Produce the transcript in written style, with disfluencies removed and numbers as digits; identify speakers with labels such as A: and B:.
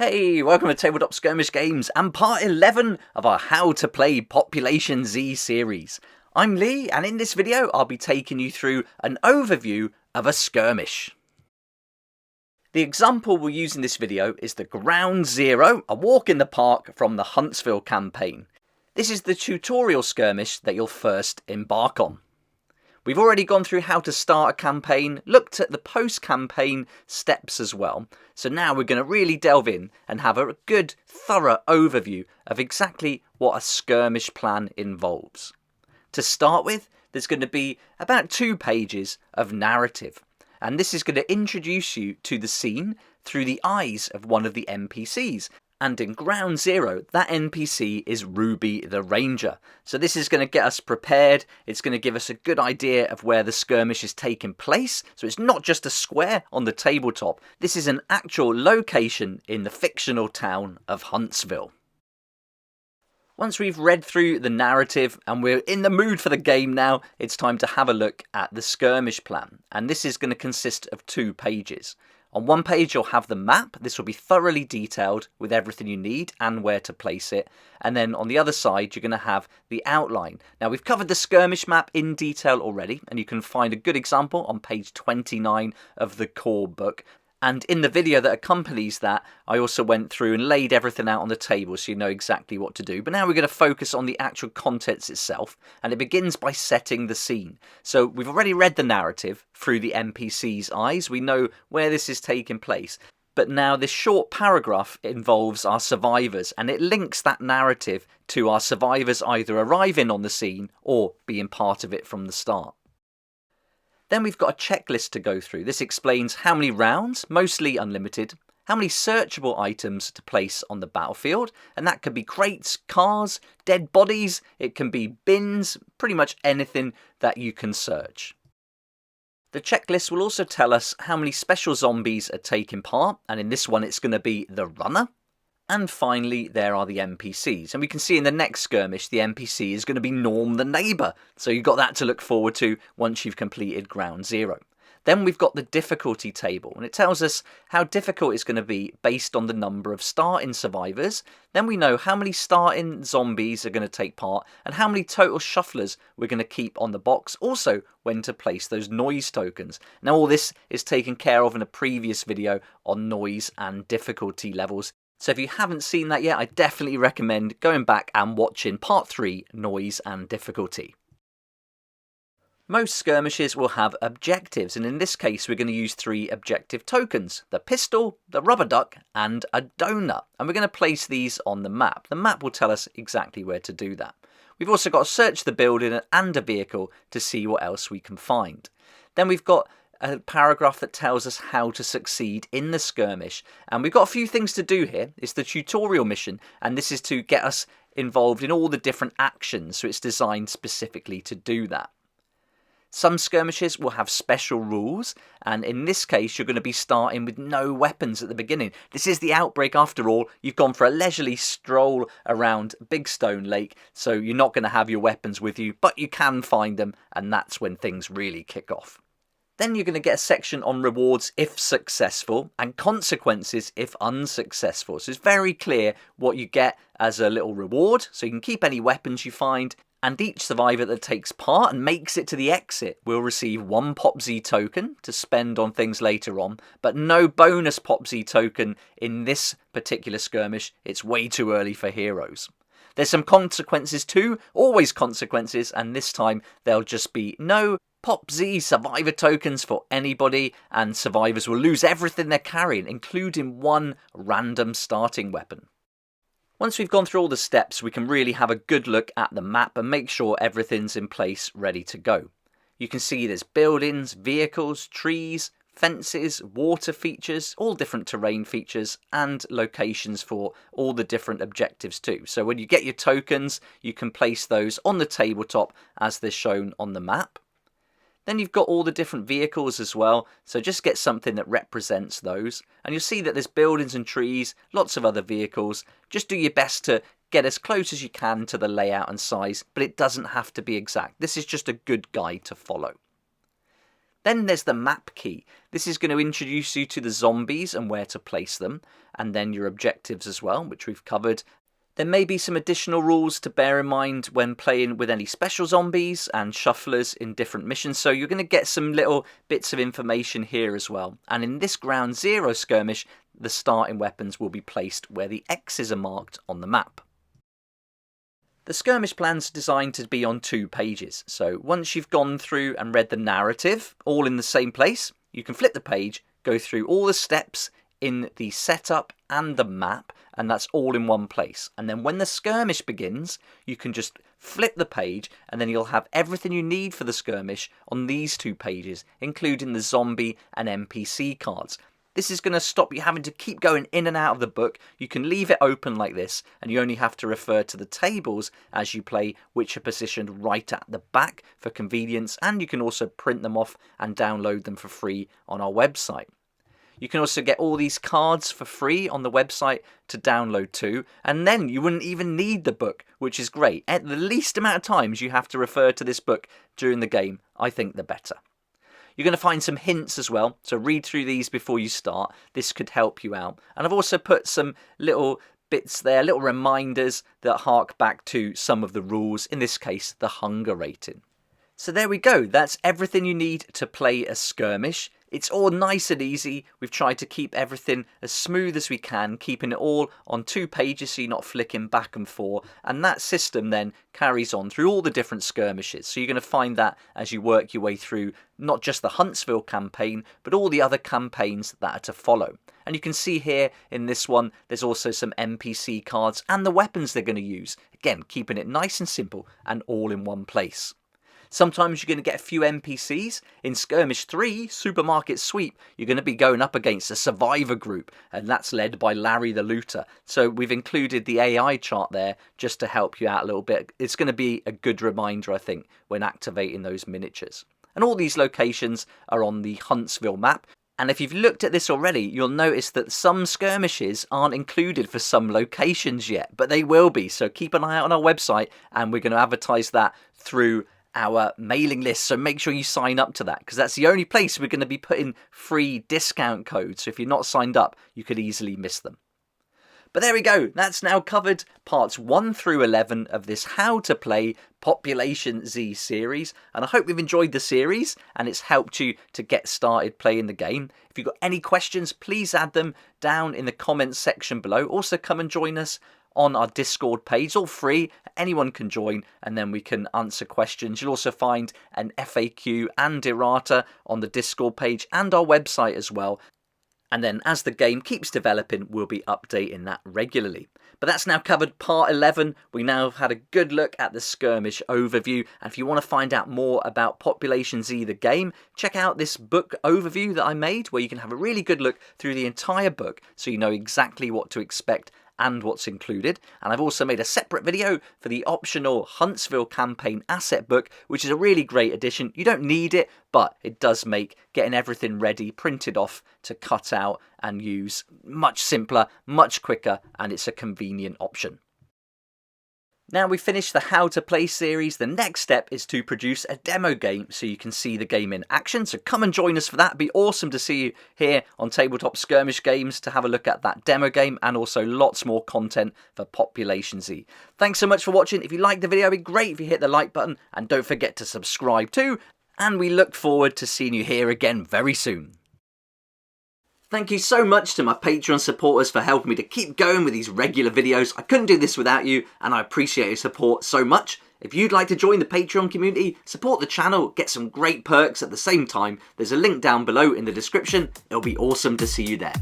A: Hey, welcome to Tabletop Skirmish Games and part 11 of our How to Play Population Z series. I'm Lee, and in this video I'll be taking you through an overview of a skirmish. The example we'll use in this video is the Ground Zero, a walk in the park from the Huntsville campaign. This is the tutorial skirmish that you'll first embark on. We've already gone through how to start a campaign, looked at the post-campaign steps as well, so now we're going to really delve in and have a good, thorough overview of exactly what a skirmish plan involves. To start with, there's going to be about 2 pages of narrative, and this is going to introduce you to the scene through the eyes of one of the NPCs. And in Ground Zero, that NPC is Ruby the Ranger. So this is going to get us prepared. It's going to give us a good idea of where the skirmish is taking place. So it's not just a square on the tabletop. This is an actual location in the fictional town of Huntsville. Once we've read through the narrative and we're in the mood for the game now, it's time to have a look at the skirmish plan. And this is going to consist of 2 pages. On one page you'll have the map. This will be thoroughly detailed with everything you need and where to place it. And then on the other side you're going to have the outline. Now we've covered the skirmish map in detail already, and you can find a good example on page 29 of the core book. And in the video that accompanies that, I also went through and laid everything out on the table so you know exactly what to do. But now we're going to focus on the actual contents itself, and it begins by setting the scene. So we've already read the narrative through the NPC's eyes. We know where this is taking place. But now this short paragraph involves our survivors, and it links that narrative to our survivors either arriving on the scene or being part of it from the start. Then we've got a checklist to go through. This explains how many rounds, mostly unlimited, how many searchable items to place on the battlefield, and that could be crates, cars, dead bodies, it can be bins, pretty much anything that you can search. The checklist will also tell us how many special zombies are taking part, and in this one it's going to be the runner. And finally, there are the NPCs. And we can see in the next skirmish, the NPC is going to be Norm the Neighbour. So you've got that to look forward to once you've completed Ground Zero. Then we've got the difficulty table, and it tells us how difficult it's going to be based on the number of starting survivors. Then we know how many starting zombies are going to take part and how many total shufflers we're going to keep on the box. Also, when to place those noise tokens. Now all this is taken care of in a previous video on noise and difficulty levels. So if you haven't seen that yet, I definitely recommend going back and watching part 3, Noise and Difficulty. Most skirmishes will have objectives, and in this case we're going to use 3 objective tokens: the pistol, the rubber duck and a donut. And we're going to place these on the map. The map will tell us exactly where to do that. We've also got to search the building and a vehicle to see what else we can find. Then we've got a paragraph that tells us how to succeed in the skirmish, and we've got a few things to do here. It's the tutorial mission, and this is to get us involved in all the different actions, so it's designed specifically to do that. Some skirmishes will have special rules, and in this case you're going to be starting with no weapons at the beginning. This is the outbreak after all. You've gone for a leisurely stroll around Big Stone Lake, so you're not going to have your weapons with you, but you can find them, and that's when things really kick off. Then you're going to get a section on rewards if successful and consequences if unsuccessful. So it's very clear what you get as a little reward. So you can keep any weapons you find, and each survivor that takes part and makes it to the exit will receive 1 PopZ token to spend on things later on, but no bonus PopZ token in this particular skirmish. It's way too early for heroes. There's some consequences too, always consequences, and this time there'll just be no PopZ survivor tokens for anybody, and survivors will lose everything they're carrying, including 1 random starting weapon. Once we've gone through all the steps, we can really have a good look at the map and make sure everything's in place, ready to go. You can see there's buildings, vehicles, trees, fences, water features, all different terrain features, and locations for all the different objectives too. So when you get your tokens, you can place those on the tabletop as they're shown on the map. Then you've got all the different vehicles as well, so just get something that represents those. And you'll see that there's buildings and trees, lots of other vehicles. Just do your best to get as close as you can to the layout and size, but it doesn't have to be exact. This is just a good guide to follow. Then there's the map key. This is going to introduce you to the zombies and where to place them, and then your objectives as well, which we've covered. There may be some additional rules to bear in mind when playing with any special zombies and shufflers in different missions, so you're going to get some little bits of information here as well. And in this Ground Zero skirmish, the starting weapons will be placed where the X's are marked on the map. The skirmish plan's designed to be on 2 pages, so once you've gone through and read the narrative, all in the same place, you can flip the page, go through all the steps in the setup and the map, and that's all in one place. And then when the skirmish begins, you can just flip the page, and then you'll have everything you need for the skirmish on these 2 pages, including the zombie and NPC cards. This is going to stop you having to keep going in and out of the book. You can leave it open like this, and you only have to refer to the tables as you play, which are positioned right at the back for convenience, and you can also print them off and download them for free on our website. You can also get all these cards for free on the website to download too, and then you wouldn't even need the book, which is great. At the least amount of times you have to refer to this book during the game, I think the better. You're going to find some hints as well, so read through these before you start. This could help you out. And I've also put some little bits there, little reminders that hark back to some of the rules, in this case the hunger rating. So there we go, that's everything you need to play a skirmish. It's all nice and easy. We've tried to keep everything as smooth as we can, keeping it all on 2 pages so you're not flicking back and forth. And that system then carries on through all the different skirmishes. So you're going to find that as you work your way through not just the Huntsville campaign, but all the other campaigns that are to follow. And you can see here in this one, there's also some NPC cards and the weapons they're going to use. Again, keeping it nice and simple and all in one place. Sometimes you're going to get a few NPCs. In Skirmish 3, Supermarket Sweep, you're going to be going up against a survivor group, and that's led by Larry the Looter. So we've included the AI chart there just to help you out a little bit. It's going to be a good reminder, I think, when activating those miniatures. And all these locations are on the Huntsville map. And if you've looked at this already, you'll notice that some skirmishes aren't included for some locations yet, but they will be. So keep an eye out on our website, and we're going to advertise that through our mailing list, so make sure you sign up to that, because that's the only place we're going to be putting free discount codes. So if you're not signed up, you could easily miss them. But there we go, that's now covered parts 1 through 11 of this How to Play Population Z series, and I hope you've enjoyed the series and it's helped you to get started playing the game. If you've got any questions, please add them down in the comments section below. Also come and join us on our Discord page. It's all free, anyone can join, and then we can answer questions. You'll also find an FAQ and errata on the Discord page and our website as well. And then as the game keeps developing, we'll be updating that regularly. But that's now covered part 11. We now have had a good look at the skirmish overview. And if you want to find out more about Population Z, the game, check out this book overview that I made, where you can have a really good look through the entire book so you know exactly what to expect and what's included. And I've also made a separate video for the optional Huntsville campaign asset book, which is a really great addition. You don't need it, but it does make getting everything ready, printed off to cut out and use much simpler, much quicker, and it's a convenient option. Now we've finished the How to Play series, the next step is to produce a demo game so you can see the game in action. So come and join us for that. It'd be awesome to see you here on Tabletop Skirmish Games to have a look at that demo game, and also lots more content for Population Z. Thanks so much for watching. If you liked the video, it'd be great if you hit the like button, and don't forget to subscribe too. And we look forward to seeing you here again very soon. Thank you so much to my Patreon supporters for helping me to keep going with these regular videos. I couldn't do this without you, and I appreciate your support so much. If you'd like to join the Patreon community, support the channel, get some great perks at the same time, there's a link down below in the description. It'll be awesome to see you there.